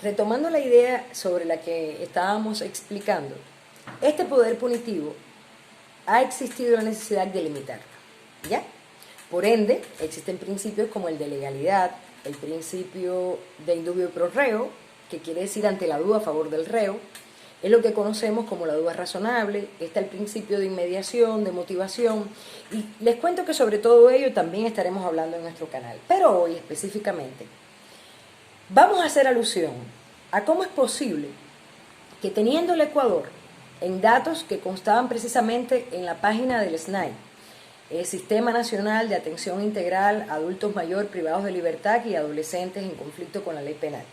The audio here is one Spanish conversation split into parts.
retomando la idea sobre la que estábamos explicando, este poder punitivo ha existido la necesidad de limitarlo, ¿ya? Por ende, existen principios como el de legalidad, el principio de indubio pro reo, que quiere decir ante la duda a favor del reo, es lo que conocemos como la duda razonable, está el principio de inmediación, de motivación, y les cuento que sobre todo ello también estaremos hablando en nuestro canal. Pero hoy específicamente vamos a hacer alusión a cómo es posible que teniendo el Ecuador en datos que constaban precisamente en la página del SNAI, el Sistema Nacional de Atención Integral a Adultos Mayores Privados de Libertad y Adolescentes en conflicto con la ley penal,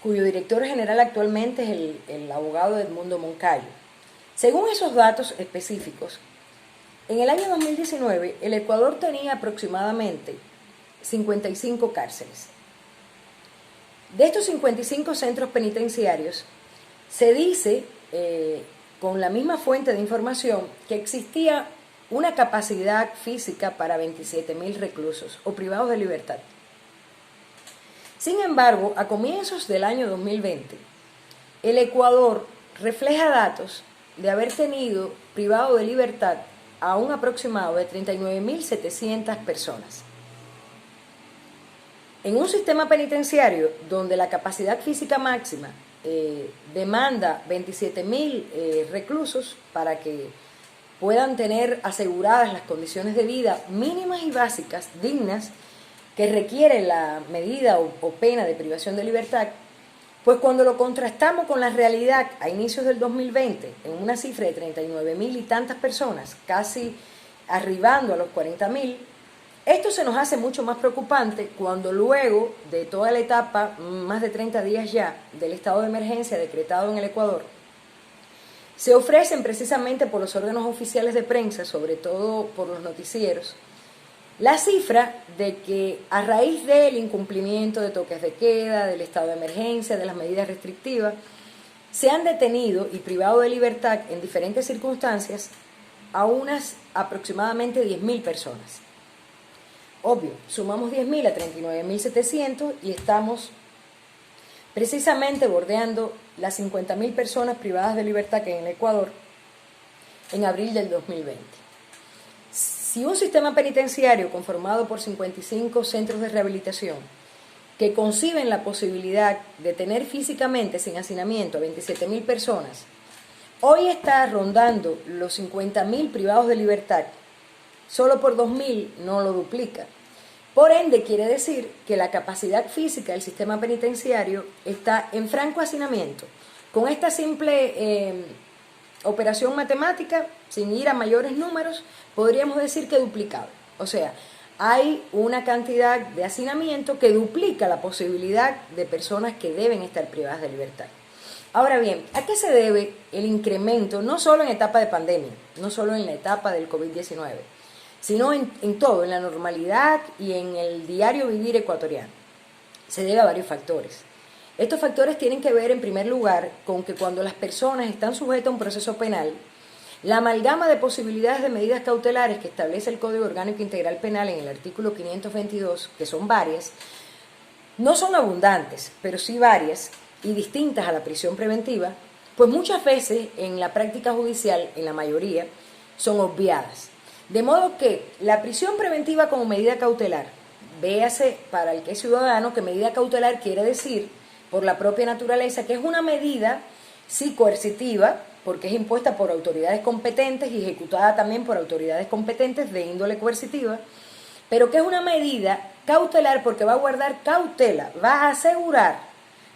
cuyo director general actualmente es el abogado Edmundo Moncayo. Según esos datos específicos, en el año 2019 el Ecuador tenía aproximadamente 55 cárceles. De estos 55 centros penitenciarios, se dice, con la misma fuente de información, que existía una capacidad física para 27.000 reclusos o privados de libertad. Sin embargo, a comienzos del año 2020, el Ecuador refleja datos de haber tenido privado de libertad a un aproximado de 39.700 personas. En un sistema penitenciario donde la capacidad física máxima demanda 27.000 reclusos para que puedan tener aseguradas las condiciones de vida mínimas y básicas, dignas, que requiere la medida o pena de privación de libertad, pues cuando lo contrastamos con la realidad a inicios del 2020, en una cifra de 39.000 y tantas personas, casi arribando a los 40.000, esto se nos hace mucho más preocupante cuando luego de toda la etapa, más de 30 días ya, del estado de emergencia decretado en el Ecuador, se ofrecen precisamente por los órganos oficiales de prensa, sobre todo por los noticieros, la cifra de que a raíz del incumplimiento de toques de queda, del estado de emergencia, de las medidas restrictivas, se han detenido y privado de libertad en diferentes circunstancias a unas aproximadamente 10.000 personas. Obvio, sumamos 10.000 a 39.700 y estamos precisamente bordeando las 50.000 personas privadas de libertad que hay en el Ecuador en abril del 2020. Si un sistema penitenciario conformado por 55 centros de rehabilitación que conciben la posibilidad de tener físicamente sin hacinamiento a 27.000 personas, hoy está rondando los 50.000 privados de libertad, solo por 2.000 no lo duplica. Por ende, quiere decir que la capacidad física del sistema penitenciario está en franco hacinamiento. Con esta simple operación matemática, sin ir a mayores números, podríamos decir que duplicado. O sea, hay una cantidad de hacinamiento que duplica la posibilidad de personas que deben estar privadas de libertad. Ahora bien, ¿a qué se debe el incremento, no solo en etapa de pandemia, no solo en la etapa del COVID-19, sino en todo, en la normalidad y en el diario vivir ecuatoriano? Se debe a varios factores. Estos factores tienen que ver, en primer lugar, con que cuando las personas están sujetas a un proceso penal, la amalgama de posibilidades de medidas cautelares que establece el Código Orgánico Integral Penal en el artículo 522, que son varias, no son abundantes, pero sí varias y distintas a la prisión preventiva, pues muchas veces en la práctica judicial, en la mayoría, son obviadas. De modo que la prisión preventiva como medida cautelar, véase para el que es ciudadano que medida cautelar quiere decir, por la propia naturaleza, que es una medida sí coercitiva, porque es impuesta por autoridades competentes y ejecutada también por autoridades competentes de índole coercitiva, pero que es una medida cautelar porque va a guardar cautela, va a asegurar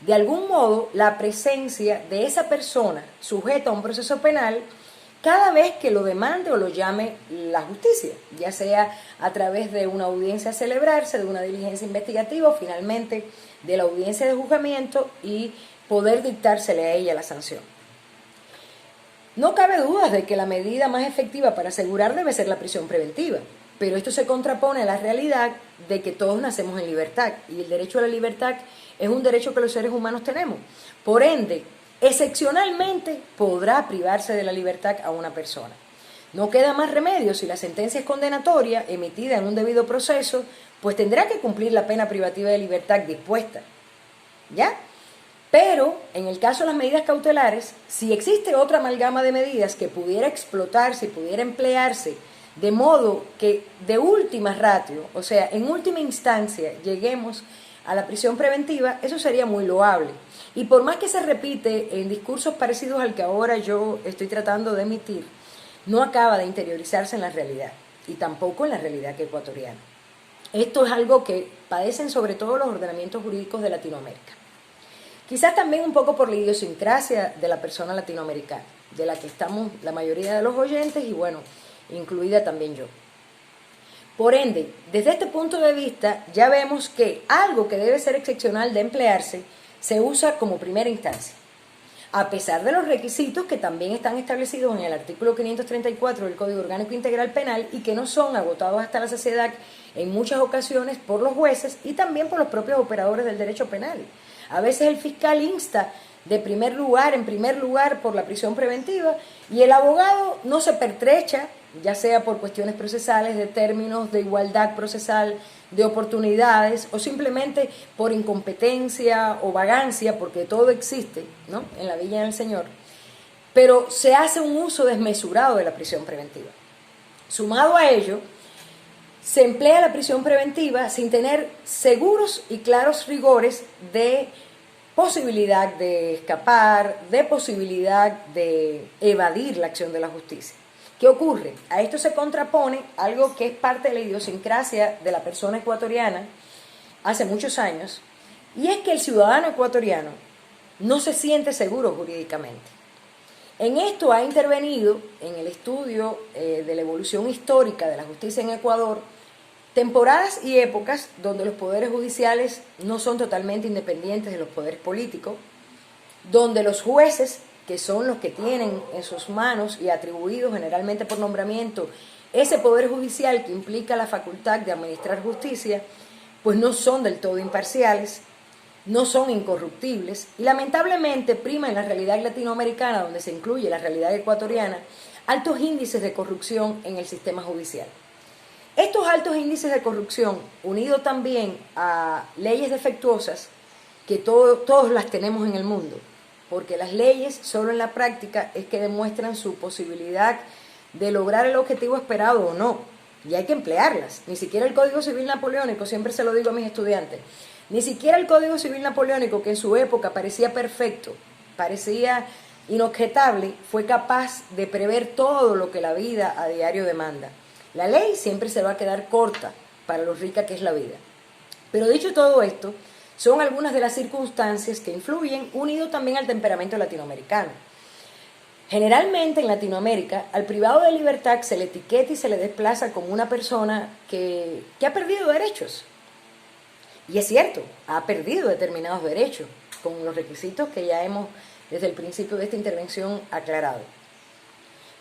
de algún modo la presencia de esa persona sujeta a un proceso penal cada vez que lo demande o lo llame la justicia, ya sea a través de una audiencia a celebrarse, de una diligencia investigativa o finalmente de la audiencia de juzgamiento y poder dictársele a ella la sanción. No cabe duda de que la medida más efectiva para asegurar debe ser la prisión preventiva, pero esto se contrapone a la realidad de que todos nacemos en libertad y el derecho a la libertad es un derecho que los seres humanos tenemos. Por ende, excepcionalmente podrá privarse de la libertad a una persona. No queda más remedio si la sentencia es condenatoria, emitida en un debido proceso, pues tendrá que cumplir la pena privativa de libertad dispuesta. ¿ya? Pero en el caso de las medidas cautelares, si existe otra amalgama de medidas que pudiera explotarse y pudiera emplearse de modo que de última ratio, o sea, en última instancia, lleguemos a la prisión preventiva, eso sería muy loable. Y por más que se repite en discursos parecidos al que ahora yo estoy tratando de emitir, no acaba de interiorizarse en la realidad, y tampoco en la realidad ecuatoriana. Esto es algo que padecen sobre todo los ordenamientos jurídicos de Latinoamérica. Quizás también un poco por la idiosincrasia de la persona latinoamericana, de la que estamos la mayoría de los oyentes y bueno, incluida también yo. Por ende, desde este punto de vista ya vemos que algo que debe ser excepcional de emplearse se usa como primera instancia, a pesar de los requisitos que también están establecidos en el artículo 534 del Código Orgánico Integral Penal y que no son agotados hasta la saciedad en muchas ocasiones por los jueces y también por los propios operadores del derecho penal. A veces el fiscal insta en primer lugar por la prisión preventiva y el abogado no se pertrecha, ya sea por cuestiones procesales, de términos de igualdad procesal, de oportunidades o simplemente por incompetencia o vagancia, porque todo existe, ¿no?, en la Villa del Señor, pero se hace un uso desmesurado de la prisión preventiva. Sumado a ello, se emplea la prisión preventiva sin tener seguros y claros rigores de posibilidad de escapar, de posibilidad de evadir la acción de la justicia. ¿Qué ocurre? A esto se contrapone algo que es parte de la idiosincrasia de la persona ecuatoriana hace muchos años, y es que el ciudadano ecuatoriano no se siente seguro jurídicamente. En esto ha intervenido, en el estudio de la evolución histórica de la justicia en Ecuador, temporadas y épocas donde los poderes judiciales no son totalmente independientes de los poderes políticos, donde los jueces, que son los que tienen en sus manos y atribuidos generalmente por nombramiento ese poder judicial que implica la facultad de administrar justicia, pues no son del todo imparciales, no son incorruptibles y lamentablemente prima en la realidad latinoamericana, donde se incluye la realidad ecuatoriana, altos índices de corrupción en el sistema judicial. Estos altos índices de corrupción, unidos también a leyes defectuosas, que todos las tenemos en el mundo, porque las leyes solo en la práctica es que demuestran su posibilidad de lograr el objetivo esperado o no, y hay que emplearlas. Ni siquiera el Código Civil Napoleónico, siempre se lo digo a mis estudiantes, ni siquiera el Código Civil Napoleónico, que en su época parecía perfecto, parecía inobjetable, fue capaz de prever todo lo que la vida a diario demanda. La ley siempre se va a quedar corta para lo rica que es la vida. Pero dicho todo esto, son algunas de las circunstancias que influyen, unido también al temperamento latinoamericano. Generalmente en Latinoamérica, al privado de libertad se le etiqueta y se le desplaza como una persona que ha perdido derechos. Y es cierto, ha perdido determinados derechos, con los requisitos que ya hemos desde el principio de esta intervención aclarado.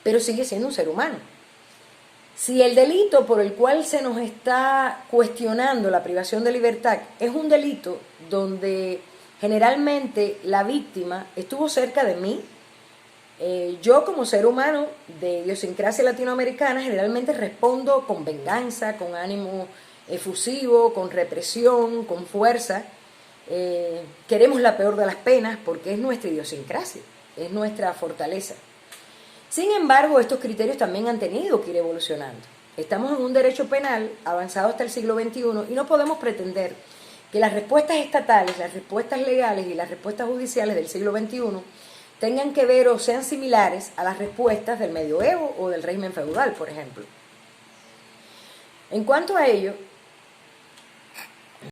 Pero sigue siendo un ser humano. Si el delito por el cual se nos está cuestionando la privación de libertad es un delito donde generalmente la víctima estuvo cerca de mí, yo como ser humano de idiosincrasia latinoamericana generalmente respondo con venganza, con ánimo efusivo, con represión, con fuerza. Queremos la peor de las penas porque es nuestra idiosincrasia, es nuestra fortaleza. Sin embargo, estos criterios también han tenido que ir evolucionando. Estamos en un derecho penal avanzado hasta el siglo XXI y no podemos pretender que las respuestas estatales, las respuestas legales y las respuestas judiciales del siglo XXI tengan que ver o sean similares a las respuestas del medioevo o del régimen feudal, por ejemplo. En cuanto a ello,